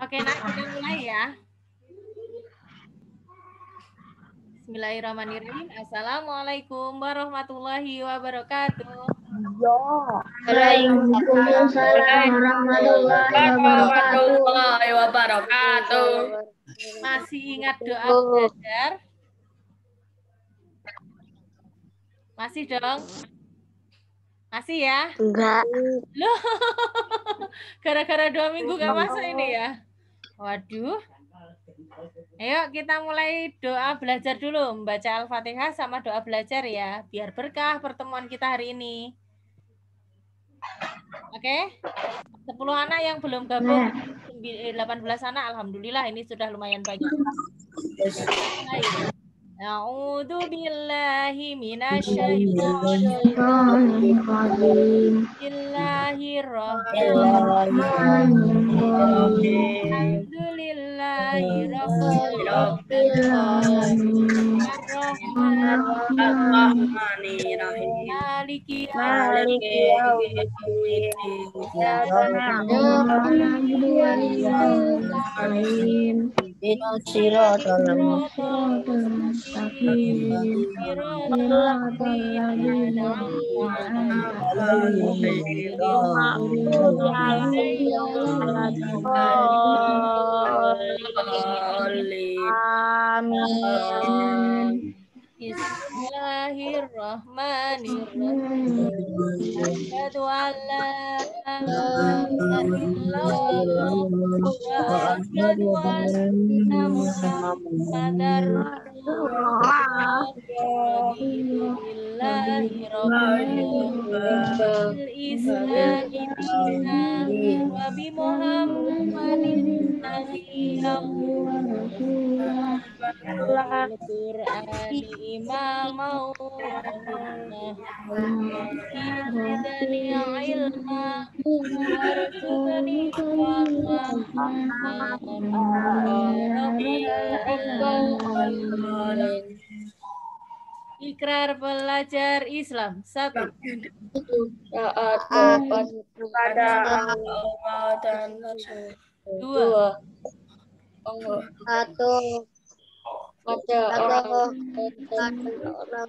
Oke, nah kita mulai ya. Bismillahirrahmanirrahim. Assalamualaikum warahmatullahi wabarakatuh. Waalaikumsalam warahmatullahi wabarakatuh. Masih ingat doa belajar? Masih dong? Masih ya? Enggak. Loh, gara-gara 2 minggu gak masuk ini ya? Waduh. Ayo kita mulai doa belajar dulu. Membaca Al-Fatihah sama doa belajar ya. Biar berkah pertemuan kita hari ini. Oke? 10 anak yang belum gabung. 18 anak, alhamdulillah ini sudah lumayan banyak. A'udzu billahi minasyaitonir rajim. Bismillahirrahmanirrahim. Alhamdulillahi rabbil alamin. Ar-Rahmanir-Rahim. Maliki yaumiddin. Amin. Bismillahirrahmanirrahim. Asyhadu an la ilaha illallah wa asyhadu anna Muhammadar Rasulullah. Alhamdulillahi rabbil islami dina wa bi Muhammadin nabiyyan Al-Qur'ani imamau zidni ilma warzuqni fahma ya rabbal alamin. Ikrar belajar Islam. 1. Taat kepada Allah dan Rasul. 2. Satu. Pada orang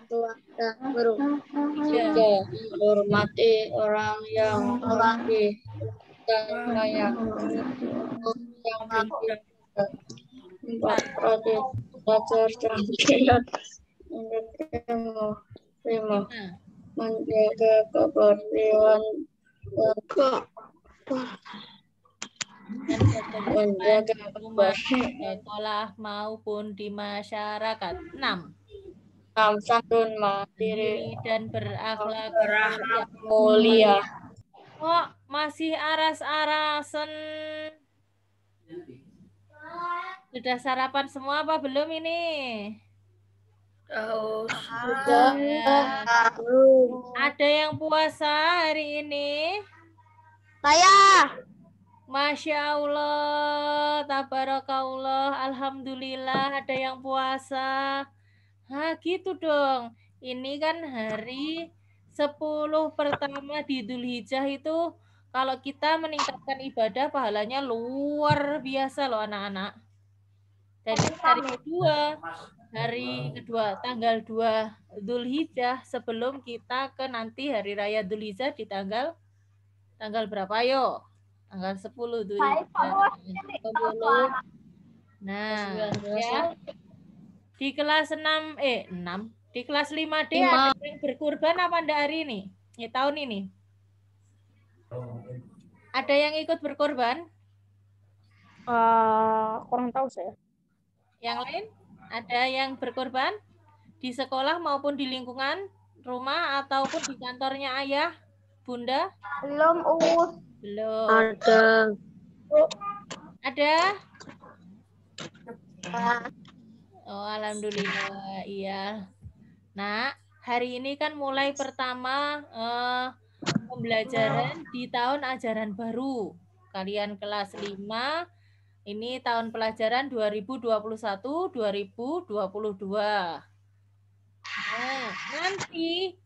tua dan guru. 3. Hormati orang yang lebih dan layak yang bijak. 4. Rajin belajar dan giat untuk ilmu. 5. Menjaga kebersihan menjaga kebersihan sekolah maupun di masyarakat. 6. Santun mandiri Dan berakhlak mulia. Kok masih aras-arasan? Sudah sarapan semua apa belum ini? Sudah. Ada yang puasa hari ini? Saya. Masya Allah, tabarakallah, alhamdulillah ada yang puasa. Gitu dong. Ini kan hari 10 pertama di Dzulhijjah itu kalau kita meningkatkan ibadah pahalanya luar biasa loh anak-anak. Dan ini hari kedua, tanggal 2 Dzulhijjah sebelum kita ke nanti hari raya Dzulhijjah di tanggal berapa ayo? Tanggal 10 Dzulhijjah. 10. Nah, ya. Di kelas 6 di kelas 5D ada yang berkurban apa enggak hari ini? Tahun ini. Ada yang ikut berkorban? Kurang tahu saya. Yang lain? Ada yang berkorban di sekolah maupun di lingkungan rumah ataupun di kantornya ayah, bunda? Belum, Belum. Ada. Ada? Oh, alhamdulillah, iya. Nah, hari ini kan mulai pertama pembelajaran di tahun ajaran baru. Kalian kelas 5, ini tahun pelajaran 2021-2022. Nah, nanti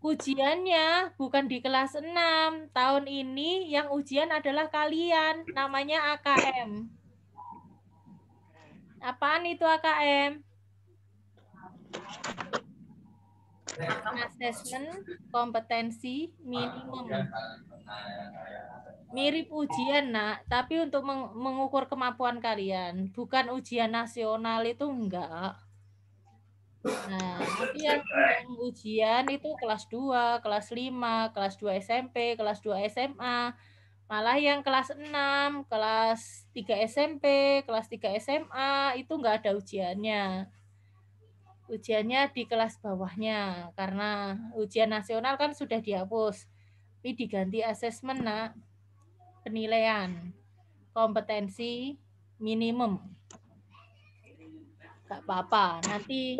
Ujiannya bukan di kelas 6. Tahun ini yang ujian adalah kalian. Namanya AKM. Apaan itu AKM? Assessment kompetensi minimum. Mirip ujian, Nak, tapi untuk mengukur kemampuan kalian. Bukan ujian nasional, itu enggak. Nah, nanti yang ujian itu kelas 2, kelas 5, kelas 2 SMP, kelas 2 SMA. Malah yang kelas 6, kelas 3 SMP, kelas 3 SMA, itu enggak ada ujiannya. Ujiannya di kelas bawahnya, karena ujian nasional kan sudah dihapus. Tapi diganti asesmen, Nak. Penilaian kompetensi minimum. Gak apa-apa, nanti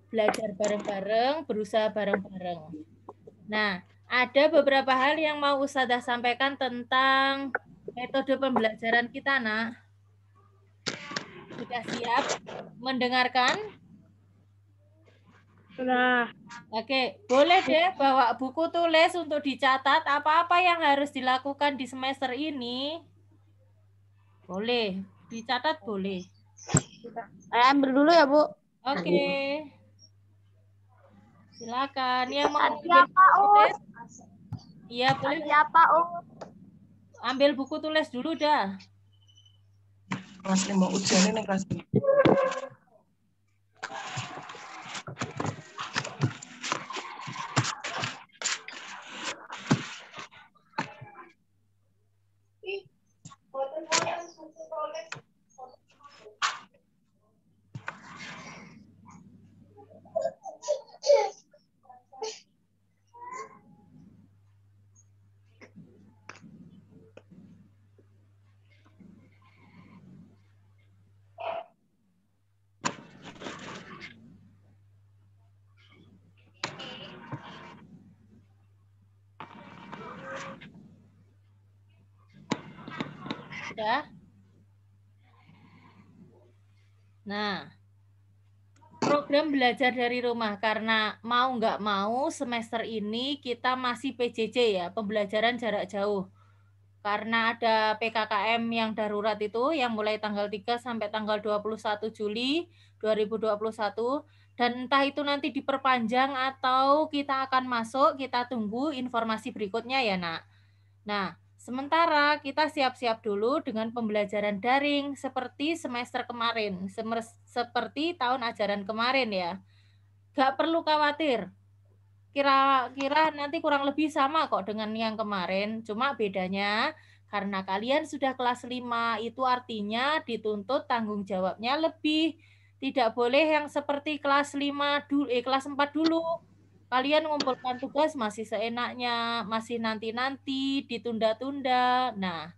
belajar bareng-bareng, berusaha bareng-bareng. Nah, ada beberapa hal yang mau Ustazah sampaikan tentang metode pembelajaran kita, Nak. Sudah siap mendengarkan? Sudah. Oke, boleh deh bawa buku tulis untuk dicatat apa-apa yang harus dilakukan di semester ini. Boleh, dicatat boleh. Saya ambil dulu ya, Bu. Oke. Silakan. Yang mau ambil Siapa, buku tulis? Us? Iya, boleh. Siapa, Us? Ambil buku tulis dulu dah. Kelas 5 ujiannya nih kelas 5. Sudah? Nah, program belajar dari rumah, karena mau nggak mau semester ini kita masih PJJ ya, pembelajaran jarak jauh. Karena ada PKKM yang darurat itu yang mulai tanggal 3 sampai tanggal 21 Juli 2021, dan entah itu nanti diperpanjang atau kita akan masuk, kita tunggu informasi berikutnya ya, Nak. Nah, sementara kita siap-siap dulu dengan pembelajaran daring seperti semester kemarin, seperti tahun ajaran kemarin ya. Gak perlu khawatir, kira-kira nanti kurang lebih sama kok dengan yang kemarin, cuma bedanya karena kalian sudah kelas 5, itu artinya dituntut tanggung jawabnya lebih. Tidak boleh yang seperti kelas 5 dulu, kelas 4 dulu. Kalian ngumpulkan tugas masih seenaknya, masih nanti-nanti, ditunda-tunda. Nah,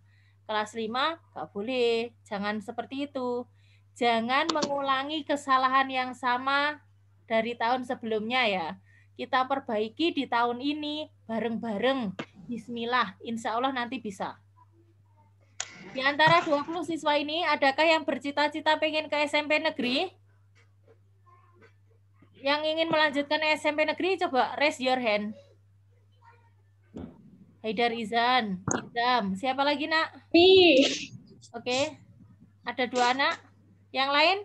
kelas 5 nggak boleh, jangan seperti itu. Jangan mengulangi kesalahan yang sama dari tahun sebelumnya ya. Kita perbaiki di tahun ini bareng-bareng. Bismillah, insya Allah nanti bisa. Di antara 20 siswa ini, adakah yang bercita-cita pengen ke SMP negeri? Yang ingin melanjutkan SMP negeri, coba raise your hand. Haidar Izan, Idam. Siapa lagi, Nak? Oke. Ada 2 anak. Yang lain?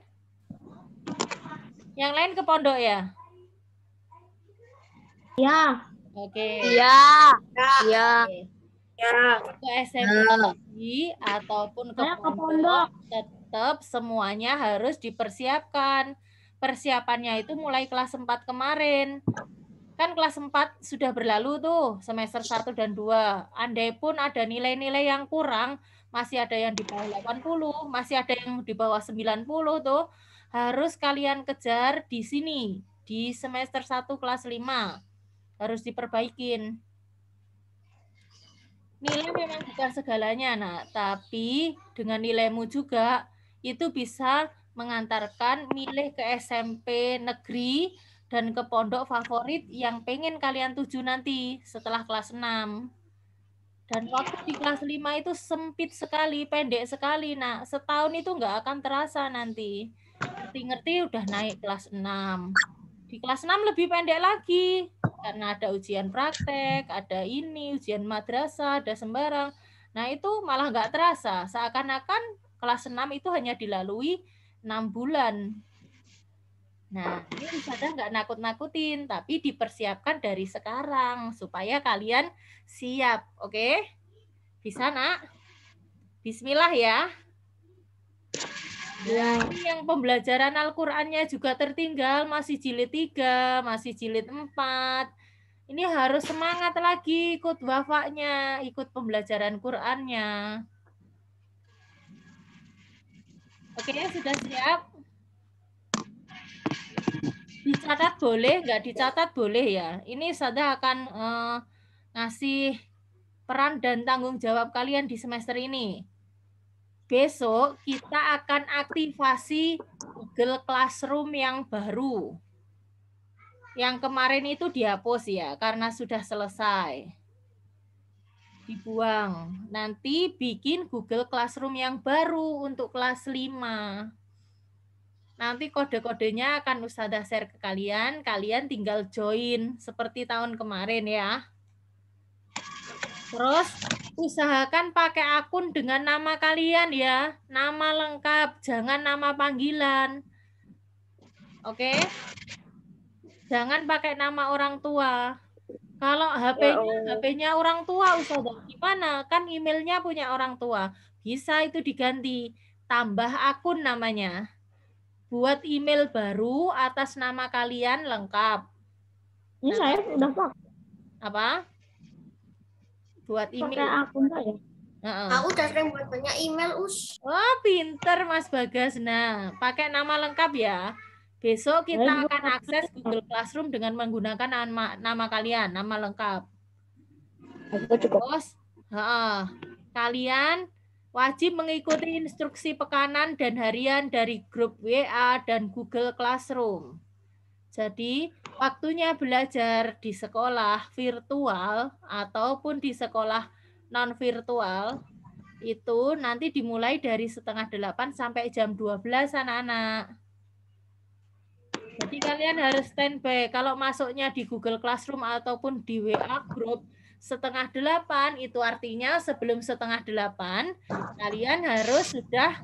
Yang lain ke pondok ya? Ya. Oke. Iya. Iya. Ya. Ke SMP negeri ataupun ke pondok, tetap semuanya harus dipersiapkan. Persiapannya itu mulai kelas 4 kemarin. Kan kelas 4 sudah berlalu tuh, semester 1 dan 2. Andai pun ada nilai-nilai yang kurang, masih ada yang di bawah 80, masih ada yang di bawah 90 tuh, harus kalian kejar di sini, di semester 1 kelas 5. Harus diperbaikin. Nilai memang bukan segalanya, nah, tapi dengan nilaimu juga itu bisa mengantarkan milih ke SMP negeri dan ke pondok favorit yang pengen kalian tuju nanti setelah kelas 6. Dan waktu di kelas 5 itu sempit sekali, pendek sekali. Nah, setahun itu nggak akan terasa nanti. Ngerti-ngerti udah naik kelas 6. Di kelas 6 lebih pendek lagi. karena ada ujian praktek, ada ini, ujian madrasah, ada sembarang. Nah, itu malah nggak terasa. Seakan-akan kelas 6 itu hanya dilalui 6 bulan. Nah, ini Ustazah nggak nakut-nakutin, tapi dipersiapkan dari sekarang supaya kalian siap. Oke? Bisa, Nak? Bismillah ya. Nah, ini yang pembelajaran Al-Qur'annya juga tertinggal, masih jilid 3, masih jilid 4. Ini harus semangat lagi ikut wafaknya, ikut pembelajaran Qur'annya. Oke, sudah siap? Dicatat boleh, nggak dicatat boleh ya. Ini Ustazah akan ngasih peran dan tanggung jawab kalian di semester ini. Besok kita akan aktivasi Google Classroom yang baru. Yang kemarin itu dihapus ya, karena sudah selesai. Dibuang. Nanti bikin Google Classroom yang baru untuk kelas 5. Nanti kode-kodenya akan Ustazah share ke kalian. Kalian tinggal join seperti tahun kemarin ya. Terus usahakan pakai akun dengan nama kalian ya. Nama lengkap, jangan nama panggilan. Oke? Jangan pakai nama orang tua. Kalau HP-nya orang tua, Ustazah, gimana? Kan emailnya punya orang tua. Bisa itu diganti. Tambah akun namanya. Buat email baru atas nama kalian lengkap. Ini saya udah pakai. Apa? Buat email. Pakai akun saya. Aku udah sering buat banyak email, Us. Oh, pinter Mas Bagas. Nah, pakai nama lengkap ya. Besok kita akan akses Google Classroom dengan menggunakan nama kalian, nama lengkap. Terus, kalian wajib mengikuti instruksi pekanan dan harian dari grup WA dan Google Classroom. Jadi, waktunya belajar di sekolah virtual ataupun di sekolah non-virtual itu nanti dimulai dari 7:30 sampai jam 12 anak-anak. Jadi kalian harus standby. Kalau masuknya di Google Classroom ataupun di WA group 7:30 itu artinya sebelum 7:30 kalian harus sudah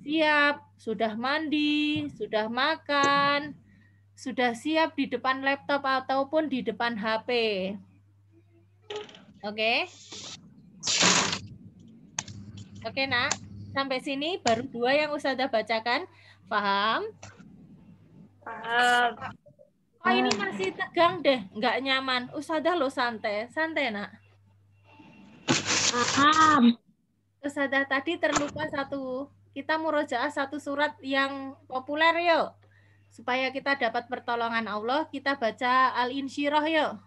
siap, sudah mandi, sudah makan, sudah siap di depan laptop ataupun di depan HP. Oke? Oke, Nak. Sampai sini baru 2 yang Ustazah bacakan. Paham? Paham. Oh, ini masih tegang deh, nggak nyaman. Ustazah lo santai. Santai, Nak. Paham. Ustazah tadi terlupa satu. Kita murojaah satu surat yang populer yuk. Supaya kita dapat pertolongan Allah, kita baca Al-Insyirah yuk.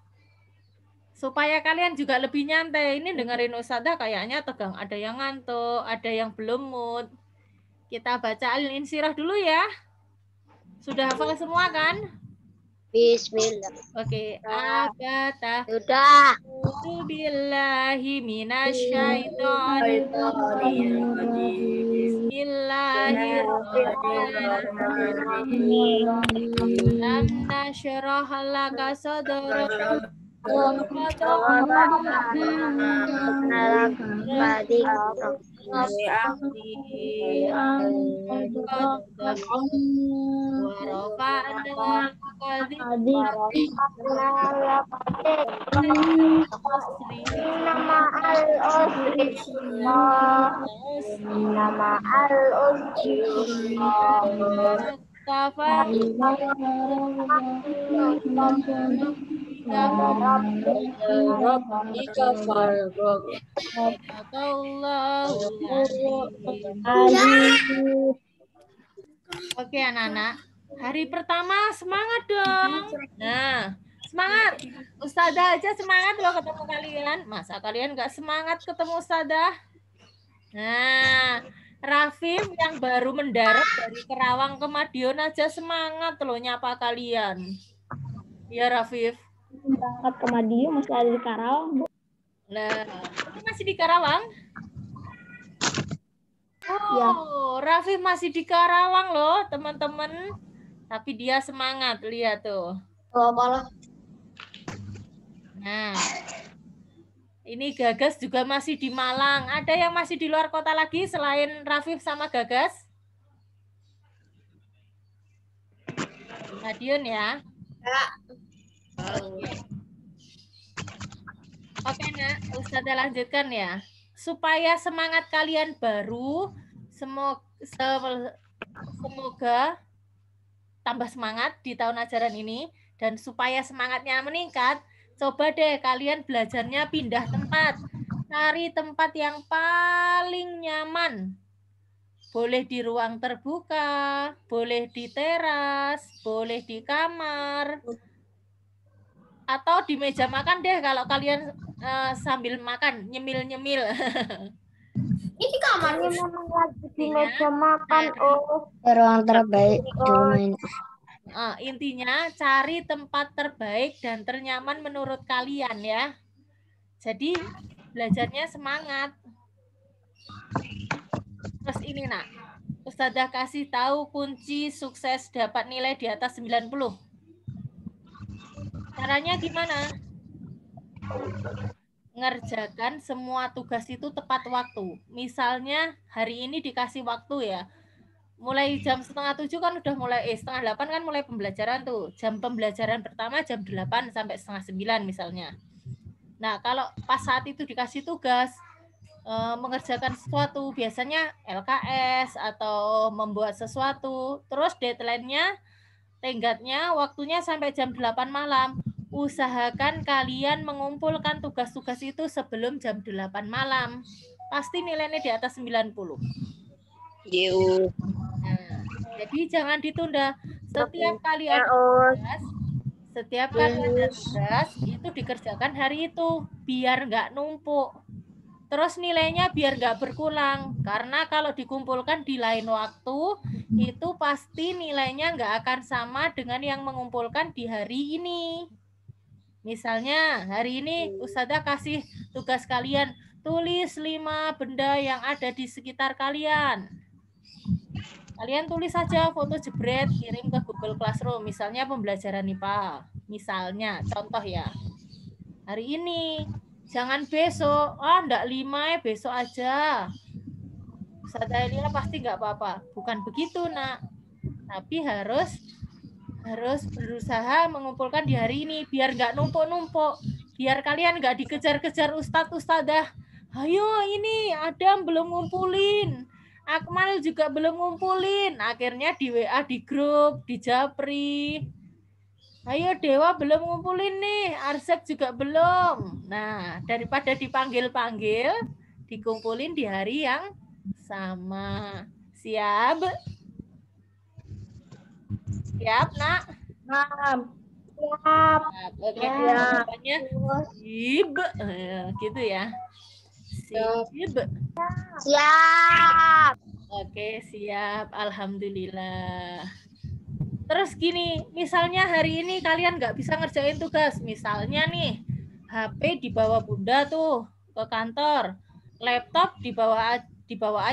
Supaya kalian juga lebih nyantai. Ini dengerin Ustazah kayaknya tegang. Ada yang ngantuk, ada yang belum mood. Kita baca Al-Insyirah dulu ya. Sudah hafal semua kan? Bismillah. Oke. Abata. Sudah. A'udzubillahi minasyaitonirrajim. Bismillahirrahmanirrahim. Lam nashrah laka sadraka. Oke anak-anak, hari pertama semangat dong. Nah, semangat. Ustazah aja semangat loh ketemu kalian. Masa kalian nggak semangat ketemu Ustazah? Nah, Rafif yang baru mendarat dari Kerawang ke Madiun aja semangat loh nyapa kalian. Ya Rafif. Berangkat ke Madiun masih ada di Karawang, Bu. Nah, masih di Karawang? Oh, ya. Rafif masih di Karawang loh, teman-teman. Tapi dia semangat, lihat tuh. Oh, malah. Nah, ini Gagas juga masih di Malang. Ada yang masih di luar kota lagi selain Rafif sama Gagas? Madiun ya. Oke, Nak. Ustazah lanjutkan ya. Supaya semangat kalian baru, semoga tambah semangat di tahun ajaran ini, dan supaya semangatnya meningkat, coba deh kalian belajarnya pindah tempat. Cari tempat yang paling nyaman. Boleh di ruang terbuka, boleh di teras, boleh di kamar, atau di meja makan deh kalau kalian sambil makan, nyemil-nyemil. Ini di kamar. Ini memang lagi di meja makan, Ruang terbaik di rumah ini. Intinya cari tempat terbaik dan ternyaman menurut kalian ya. Jadi belajarnya semangat. Terus ini Nak, Ustazah kasih tahu kunci sukses dapat nilai di atas 90. Caranya gimana? Ngerjakan semua tugas itu tepat waktu. Misalnya hari ini dikasih waktu ya, mulai jam 6:30 kan udah mulai 7:30 kan mulai pembelajaran tuh. Jam pembelajaran pertama jam 8 sampai 8:30 misalnya. Nah, kalau pas saat itu dikasih tugas mengerjakan sesuatu, biasanya LKS atau membuat sesuatu, terus deadline-nya, tenggatnya, waktunya sampai jam 8 malam. Usahakan kalian mengumpulkan tugas-tugas itu sebelum jam 8 malam. Pasti nilainya di atas 90. Nah, jadi jangan ditunda. Setiap kali ada tugas, itu dikerjakan hari itu, biar nggak numpuk. Terus nilainya biar nggak berkurang. Karena kalau dikumpulkan di lain waktu, itu pasti nilainya nggak akan sama dengan yang mengumpulkan di hari ini. Misalnya hari ini Ustazah kasih tugas kalian, tulis 5 benda yang ada di sekitar kalian. Kalian tulis saja foto jebret, kirim ke Google Classroom. Misalnya pembelajaran IPA. Misalnya, contoh ya. Hari ini, jangan besok. Enggak 5 besok aja. Ustazah Elia pasti nggak apa-apa. Bukan begitu, Nak. Tapi harus berusaha mengumpulkan di hari ini biar nggak numpuk-numpuk, biar kalian nggak dikejar-kejar ustadzah. Ayo ini Adam belum ngumpulin, Akmal juga belum ngumpulin, akhirnya di WA di grup, di Japri. Ayo Dewa belum ngumpulin nih, Arsep juga belum. Nah, daripada dipanggil-panggil, dikumpulin di hari yang sama. Siap? Siap, Nak? Siap. Oke, namanya sib. Gitu ya. Sib. Siap. Oke, siap. Alhamdulillah. Terus gini, misalnya hari ini kalian nggak bisa ngerjain tugas. Misalnya nih, HP dibawa Bunda tuh ke kantor. Laptop dibawa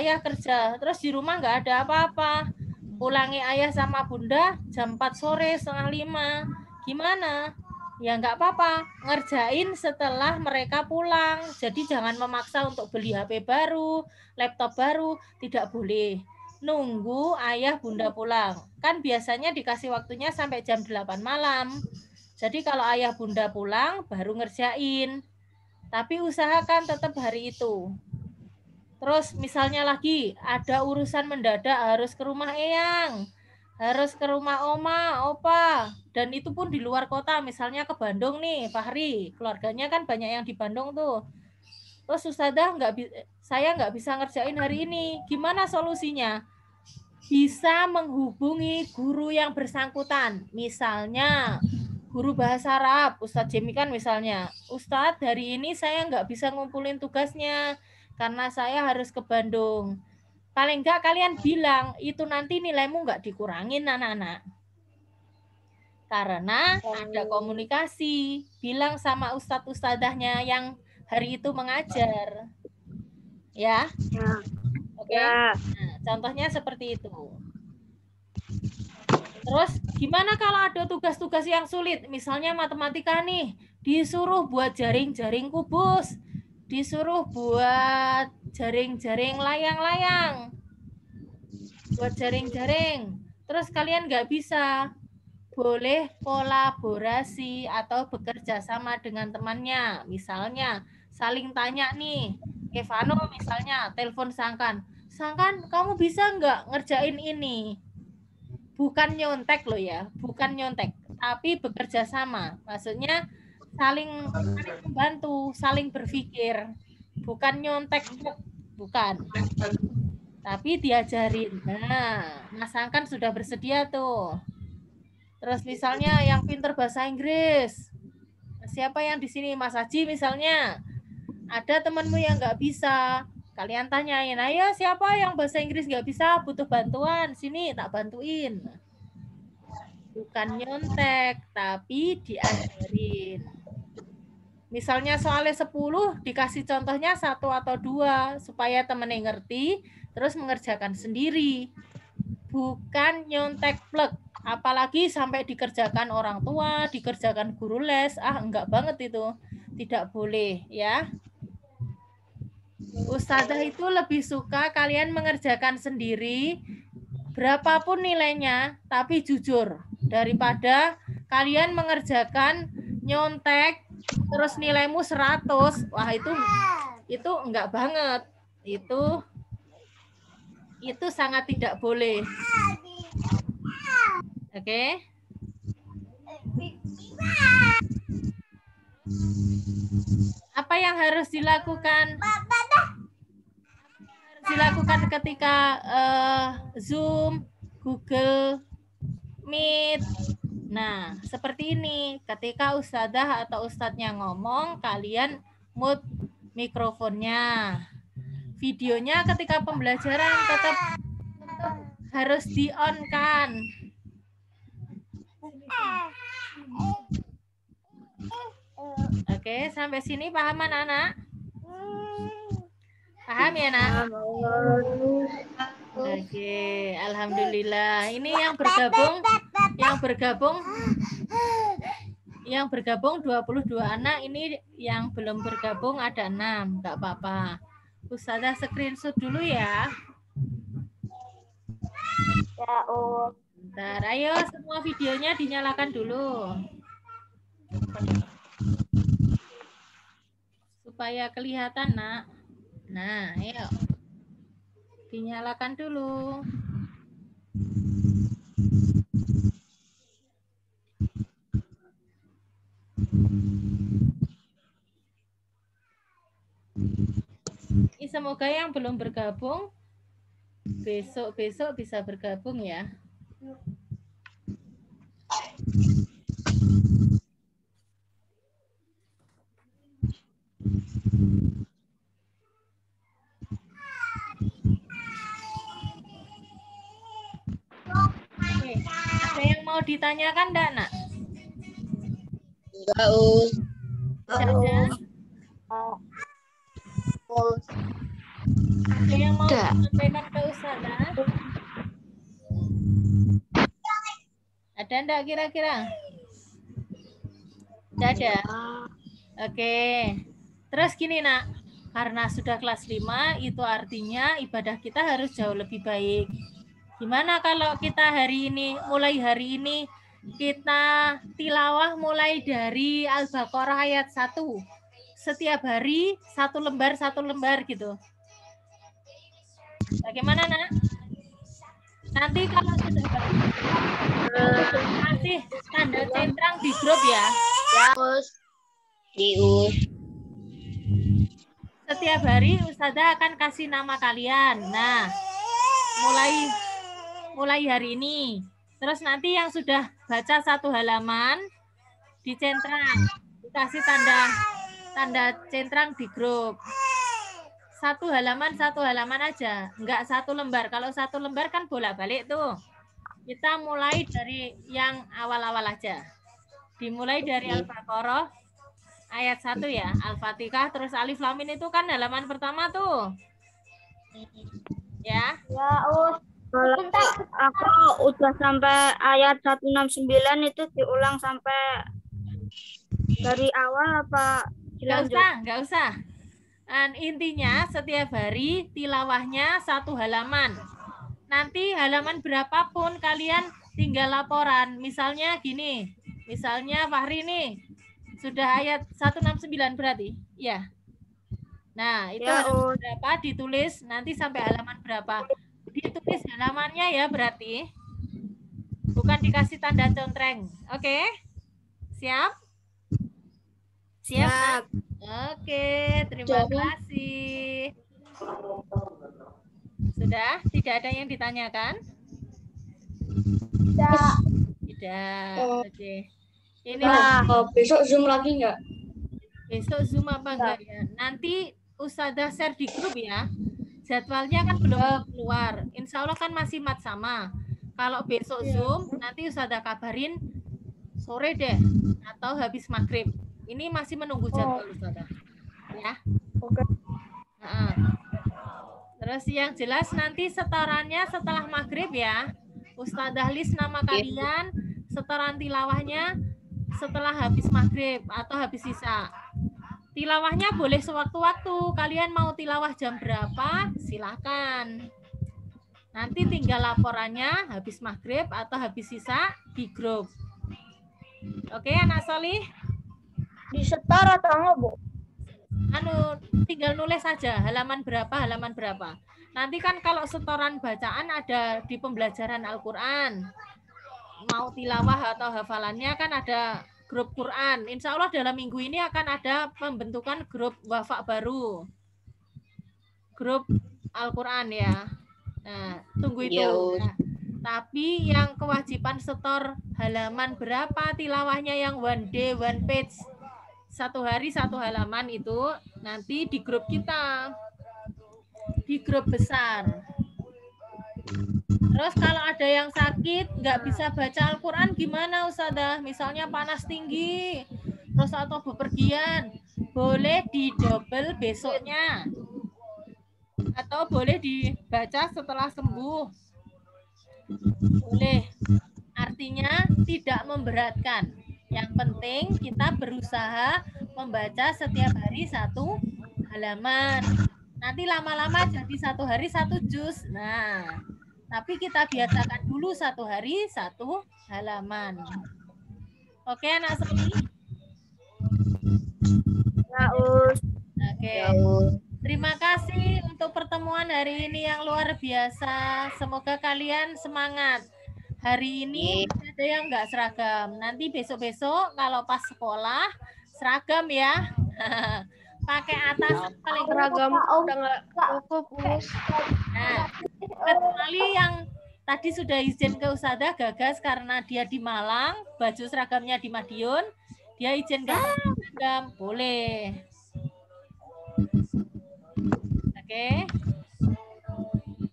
ayah kerja. Terus di rumah nggak ada apa-apa. Pulangi ayah sama Bunda jam 4 sore, 4:30. Gimana? Ya nggak apa-apa, ngerjain setelah mereka pulang. Jadi jangan memaksa untuk beli HP baru, laptop baru, tidak boleh. Nunggu ayah Bunda pulang. Kan biasanya dikasih waktunya sampai jam 8 malam. Jadi kalau ayah Bunda pulang, baru ngerjain. Tapi usahakan tetap hari itu. Terus misalnya lagi ada urusan mendadak harus ke rumah Eyang, harus ke rumah Oma, Opa, dan itu pun di luar kota, misalnya ke Bandung nih, Fahri, keluarganya kan banyak yang di Bandung tuh. Terus Ustazah saya nggak bisa ngerjain hari ini, gimana solusinya? Bisa menghubungi guru yang bersangkutan, misalnya guru bahasa Arab, Ustadz Jemi kan misalnya, Ustadz hari ini saya nggak bisa ngumpulin tugasnya, karena saya harus ke Bandung. Paling enggak kalian bilang, itu nanti nilaimu enggak dikurangin anak-anak. Karena ada komunikasi. Bilang sama ustadz-ustadzahnya yang hari itu mengajar. Ya? Oke? Nah, contohnya seperti itu. Terus, gimana kalau ada tugas-tugas yang sulit? Misalnya matematika nih, disuruh buat jaring-jaring kubus, disuruh buat jaring-jaring layang-layang, buat jaring-jaring. Terus kalian nggak bisa, boleh kolaborasi atau bekerja sama dengan temannya. Misalnya saling tanya nih, Evano misalnya telepon Sangkan, Sangkan kamu bisa nggak ngerjain ini? Bukan nyontek loh ya, bukan nyontek, tapi bekerja sama. Maksudnya saling membantu, saling berpikir, bukan nyontek, bukan. Tapi diajarin. Nah, Mas Sangkan sudah bersedia tuh. Terus misalnya yang pinter bahasa Inggris, siapa yang di sini? Mas Haji misalnya. Ada temanmu yang nggak bisa, kalian tanyain, ayo siapa yang bahasa Inggris nggak bisa, butuh bantuan, sini tak bantuin. Bukan nyontek, tapi diajarin. Misalnya soalnya 10, dikasih contohnya 1 atau 2, supaya temennya ngerti, terus mengerjakan sendiri. Bukan nyontek plek. Apalagi sampai dikerjakan orang tua, dikerjakan guru les, enggak banget itu. Tidak boleh ya. Ustazah itu lebih suka kalian mengerjakan sendiri, berapapun nilainya, tapi jujur. Daripada kalian mengerjakan nyontek, terus nilaimu 100, wah itu enggak banget. Itu sangat tidak boleh. Oke. Apa yang harus dilakukan? Dilakukan ketika Zoom, Google Meet. Nah, seperti ini. Ketika ustadzah atau ustadznya ngomong, kalian mute mikrofonnya. Videonya ketika pembelajaran tetap harus di-on-kan. Oke, sampai sini paham anak-anak? Paham ya, Nak? Oke, alhamdulillah. Ini yang bergabung 22 anak, ini yang belum bergabung ada 6, enggak apa-apa. Ustazah screenshot dulu ya. Ya, Bentar, ayo semua videonya dinyalakan dulu. Supaya kelihatan, Nak. Nah, ayo. Dinyalakan dulu. Ini semoga yang belum bergabung besok-besok bisa bergabung ya. Oke. Ada yang mau ditanyakan enggak, Nak? Enggak, Us. Ada? Ada yang mau disampaikan ke Ustazah? Ada enggak kira-kira? Tidak ada? Oke. Terus gini, Nak. Karena sudah kelas 5, itu artinya ibadah kita harus jauh lebih baik. Gimana kalau kita mulai hari ini, kita tilawah mulai dari Al-Baqarah ayat 1. Setiap hari 1 lembar gitu. Bagaimana, Nak? Nanti kalau sudah kasih tanda centang di grup ya. Ya, Us. Us. Setiap hari Ustazah akan kasih nama kalian. Nah, mulai hari ini. Terus nanti yang sudah baca 1 halaman dicentang, dikasih tanda centang di grup. 1 halaman aja, enggak 1 lembar. Kalau 1 lembar kan bolak-balik tuh. Kita mulai dari yang awal-awal aja. Dimulai dari Al-Baqarah ayat 1 ya, Al-Fatihah, terus Alif Lam Mim itu kan halaman pertama tuh. Ya. Ya, Us. Kalau aku udah sampai ayat 169 itu diulang sampai Dari awal apa dilanjut? Nggak usah. Intinya setiap hari tilawahnya 1 halaman. Nanti halaman berapapun kalian tinggal laporan. Misalnya gini, misalnya Fahri nih sudah ayat 169 berarti, ya. Nah itu Ya, halaman berapa ditulis, nanti sampai halaman berapa ditulis halamannya ya berarti. Bukan dikasih tanda contreng. Oke? Siap? Siap? Oke, terima kasih. Sudah? Tidak ada yang ditanyakan? Tidak. Oke. Ini Besok Zoom lagi nggak? besok Zoom apa enggak ya? Nanti Ustazah share di grup ya. Jadwalnya kan belum keluar. Insya Allah kan masih mat sama. Kalau besok Zoom, nanti Ustazah kabarin sore deh atau habis maghrib. Ini masih menunggu jadwal Ustazah. Ya. Oke. Nah, terus yang jelas nanti setorannya setelah maghrib ya. Ustazah list nama kalian, setoran tilawahnya setelah habis maghrib atau habis sisa. Tilawahnya boleh sewaktu-waktu. Kalian mau tilawah jam berapa? Silahkan. Nanti tinggal laporannya habis maghrib atau habis sisa di grup. Oke, anak solih? Disetor atau enggak, Bu? Tinggal nulis saja halaman berapa. Nanti kan kalau setoran bacaan ada di pembelajaran Al-Quran. Mau tilawah atau hafalannya kan ada grup Quran. Insya Allah dalam minggu ini akan ada pembentukan grup wafak baru. Grup Al-Quran ya. Nah, tunggu itu. Nah, tapi yang kewajiban setor halaman berapa tilawahnya yang one day, one page. 1 hari 1 halaman itu nanti di grup kita. Di grup besar. Terus kalau ada yang sakit, nggak bisa baca Al-Quran, gimana Ustazah? Misalnya panas tinggi, terus atau bepergian, boleh didobel besoknya. Atau boleh dibaca setelah sembuh. Boleh. Artinya tidak memberatkan. Yang penting kita berusaha membaca setiap hari 1 halaman. Nanti lama-lama jadi 1 hari 1 juz. Nah, tapi kita biasakan dulu 1 hari 1 halaman. Oke, anak Soli? Ya, Us. Oke. Terima kasih untuk pertemuan hari ini yang luar biasa. Semoga kalian semangat. Hari ini ada yang nggak seragam. Nanti besok-besok kalau pas sekolah seragam ya. Pakai atas paling Seragam udah nggak cukup, Us. Nah, kecuali yang tadi sudah izin ke Ustazah Gagas karena dia di Malang, baju seragamnya di Madiun, dia izin ke seragam, boleh. Oke.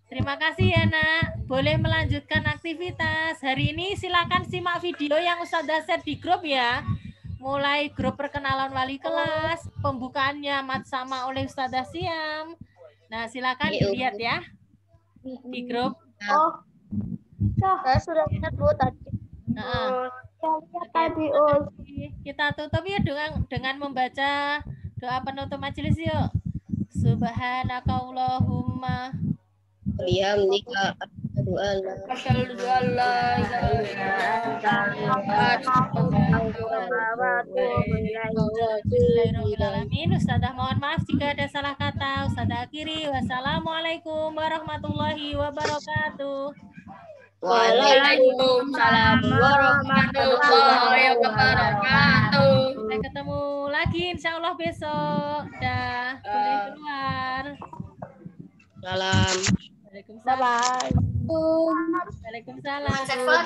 Terima kasih ya nak. Boleh melanjutkan aktivitas. Hari ini silakan simak video yang Ustazah share di grup ya. Mulai grup perkenalan wali kelas, pembukaannya mat sama oleh Ustazah Siam. Nah, silakan dilihat ya di grup. Oh, saya sudah lihat, Bu, tadi. Tadi, Us. Kita tutup ya dengan membaca doa penutup majelis yuk. Subhanakallahumma Bihamdika asyhadu an la Bismillahirrahmanirrahim. Ustazah mohon maaf jika ada salah kata. Ustazah akhiri. Wassalamualaikum warahmatullahi wabarakatuh. Waalaikumsalam warahmatullahi wabarakatuh. Sampai ketemu lagi insya Allah besok. Dah boleh keluar. Salam. Waalaikumsalam. Waalaikumsalam. Seven.